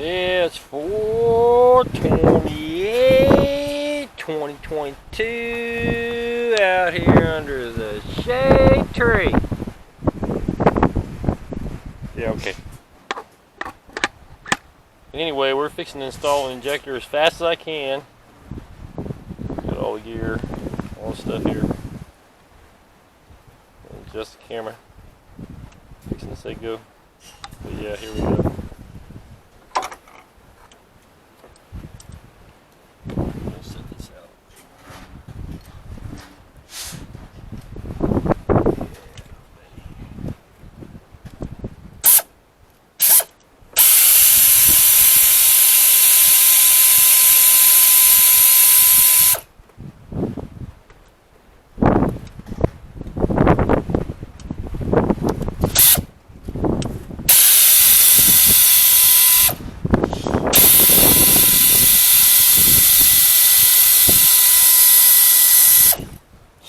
It's 4/28, 2022 out here under the shade tree. Yeah, okay. Anyway, we're fixing to install an injector as fast as I can. Got all the gear, all the stuff here. Adjust the camera. Fixing to say go. But yeah, here we go.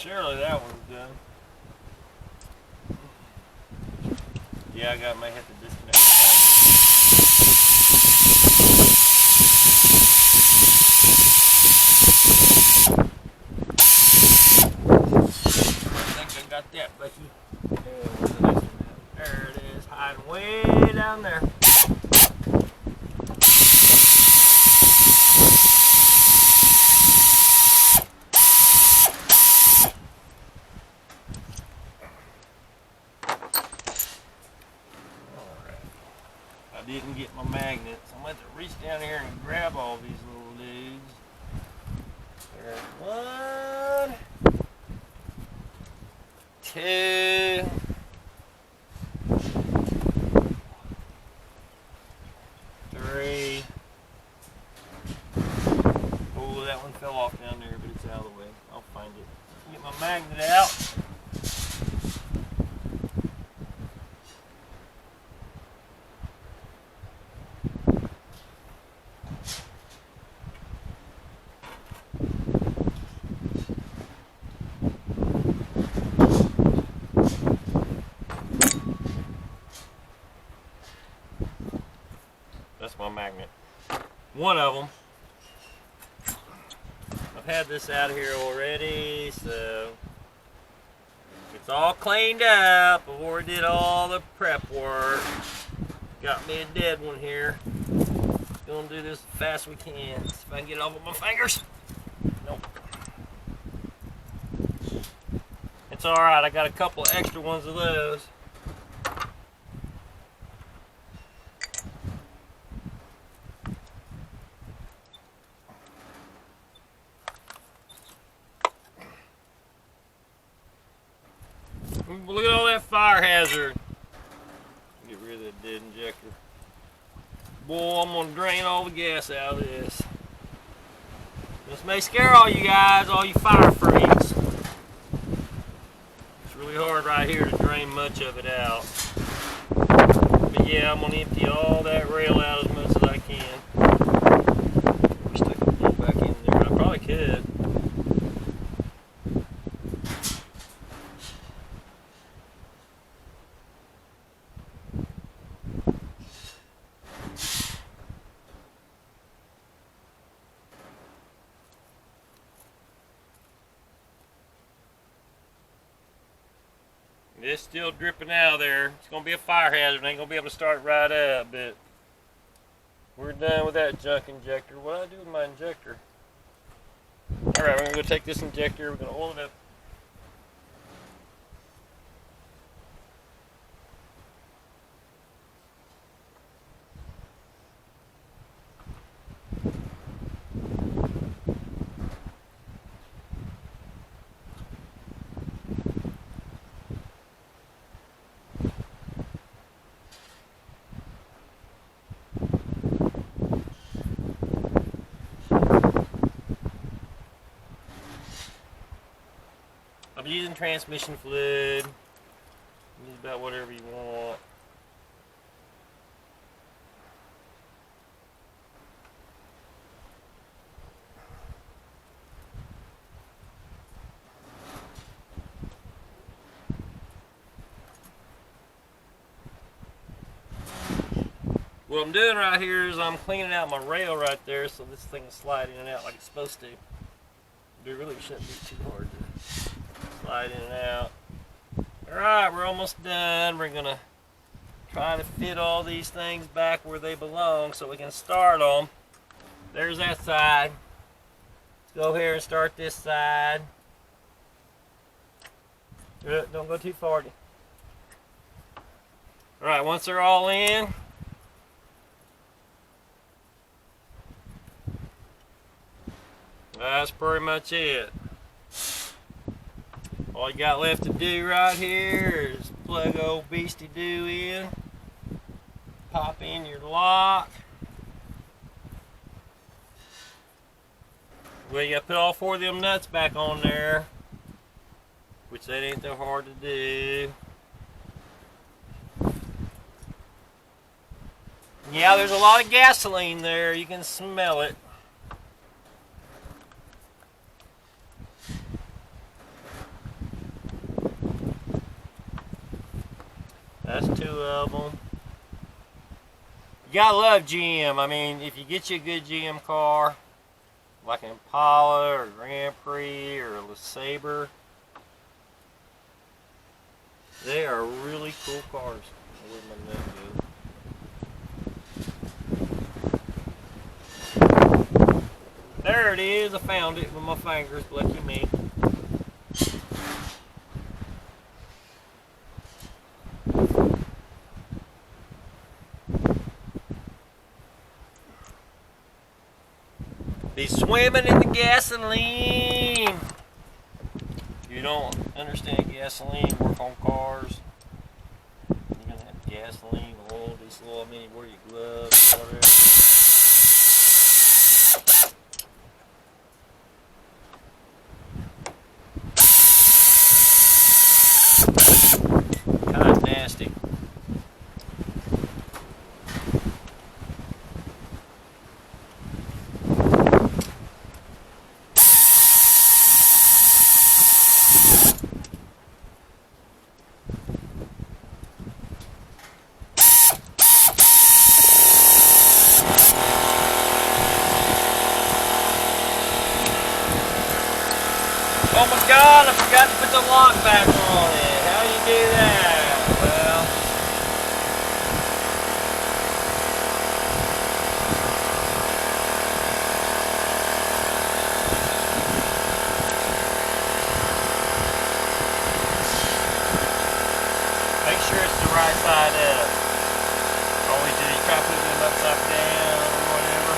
Surely that one's done. Yeah, I might have to disconnect the I think I got that, Becky. There it is, hiding way down there. I didn't get my magnets. I'm going to have to reach down here and grab all these little dudes. There's 1, 2, 3. Oh, that one fell off down there, but it's out of the way. I'll find it. Get my magnet out. That's my magnet. One of them. I've had this out here already, so it's all cleaned up before we did all the prep work. Got me a dead one here. Gonna do this as fast as we can. See if I can get it off with my fingers. Nope. It's alright, I got a couple extra ones of those. Look at all that fire hazard. Get rid of that dead injector. Boy, I'm gonna drain all the gas out of this. This may scare all you guys, all you fire freaks. It's really hard right here to drain much of it out. But yeah, I'm gonna empty all that rail out as much as I can. Wish I could pull back in there. I probably could. It's still dripping out of there. It's going to be a fire hazard. Ain't going to be able to start right up, but we're done with that junk injector. What do I do with my injector? Alright, we're going to go take this injector. We're going to oil it up. I'm using transmission fluid. Use about whatever you want. What I'm doing right here is I'm cleaning out my rail right there so this thing is sliding in and out like it's supposed to. It really shouldn't be too hard to slide in and out. Alright, we're almost done. We're going to try to fit all these things back where they belong so we can start them. There's that side. Let's go here and start this side. Don't go too far. Alright, once they're all in, that's pretty much it. All you got left to do right here is plug old beastie doo in, pop in your lock. Well, you got to put all 4 of them nuts back on there, which that ain't so hard to do. Yeah, there's a lot of gasoline there. You can smell it. That's 2 of them. You gotta love GM. I mean, if you get you a good GM car, like an Impala or Grand Prix or a LeSabre, they are really cool cars. Where'd my nut go? There it is. I found it with my fingers. Lucky me. Be swimming in the gasoline. If you don't understand gasoline, work on cars. You're gonna have gasoline, oil, diesel. I mean, wear your gloves, whatever. Kind of nasty. Oh my God, I forgot to put the lock back on it. How do you do that? Well, make sure it's the right side up. Always do you try putting them upside down or whatever.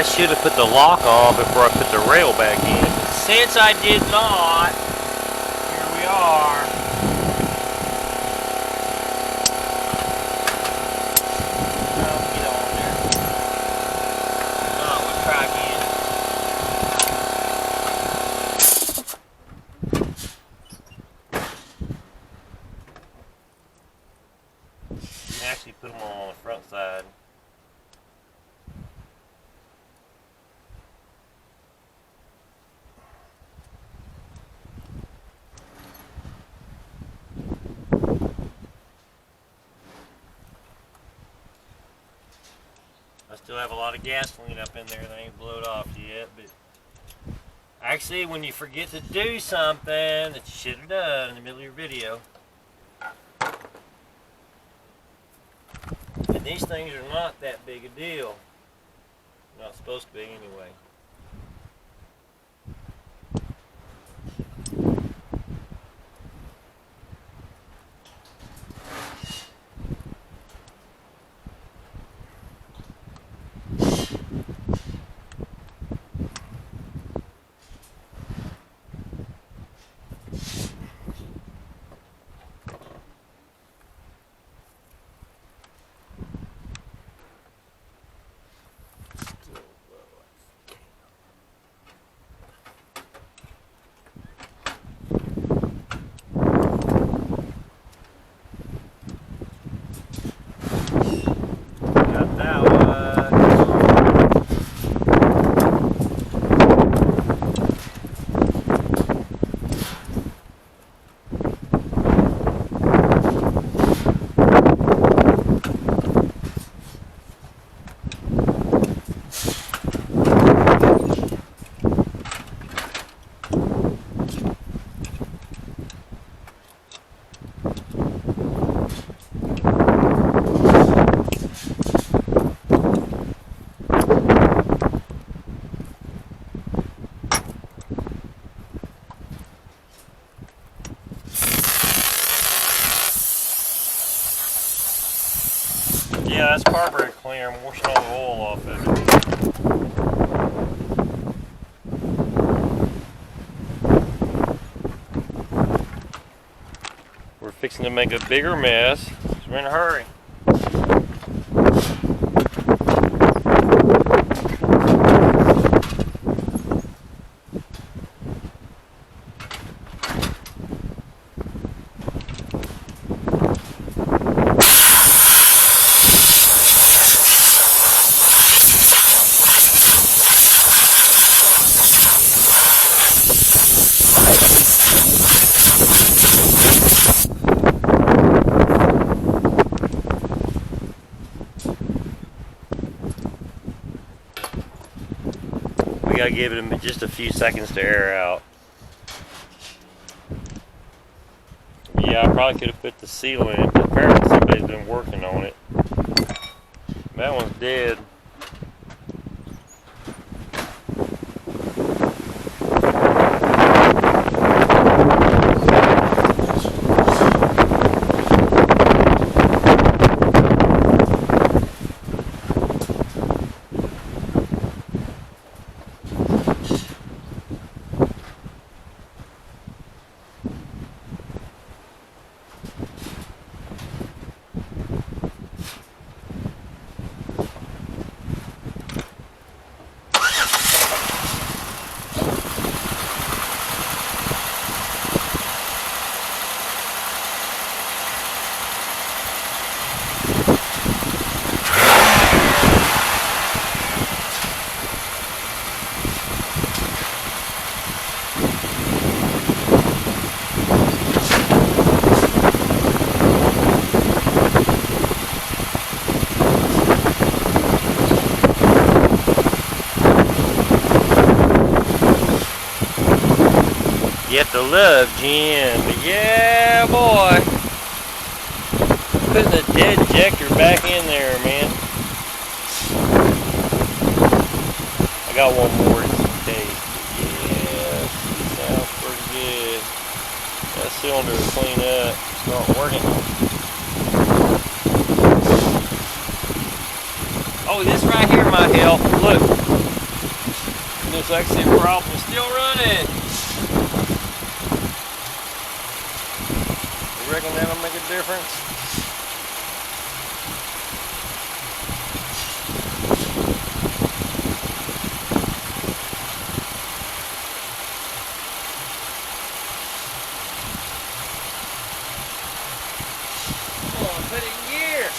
should have put the lock off before I put the rail back in. Since I did not, here we are. Get on there. We'll try again. You can actually put them on the front side. I still have a lot of gasoline up in there that ain't blowed off yet, but actually when you forget to do something that you should have done in the middle of your video, and these things are not that big a deal. Not supposed to be anyway. Yeah, that's carburetor cleaner. I'm washing all the oil off of it. We're fixing to make a bigger mess, so we're in a hurry. We gotta give it just a few seconds to air out. Yeah, I probably could have put the seal in, but apparently somebody's been working on it. That one's dead. You have to love GM, but yeah, boy, putting the dead injector back in there, man. I got one more just in case. Yeah, sounds pretty good. That cylinder to clean up. It's not working. Oh, this right here might help. Look. There's actually a problem. Still running. You reckon that'll make a difference? Come on, put it in gear.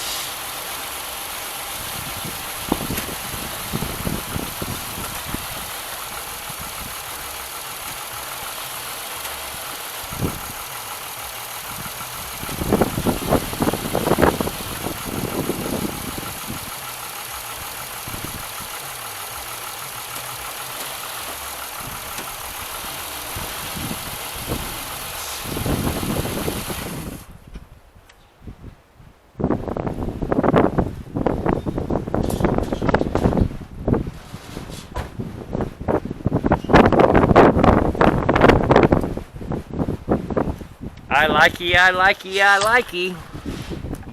I likey, I likey, I likey.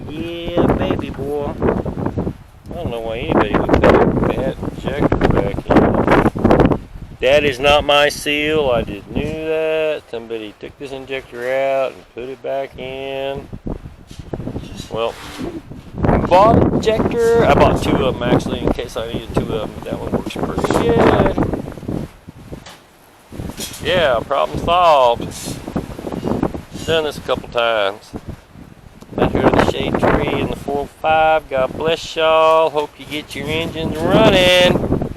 Yeah, baby boy. I don't know why anybody would put that injector back in. That is not my seal. I just knew that. Somebody took this injector out and put it back in. Well, bought an injector. I bought two of them actually in case I needed two of them. But that one works pretty good. Yeah, problem solved. Done this a couple times. Out here in the shade tree in the 405. God bless y'all. Hope you get your engines running.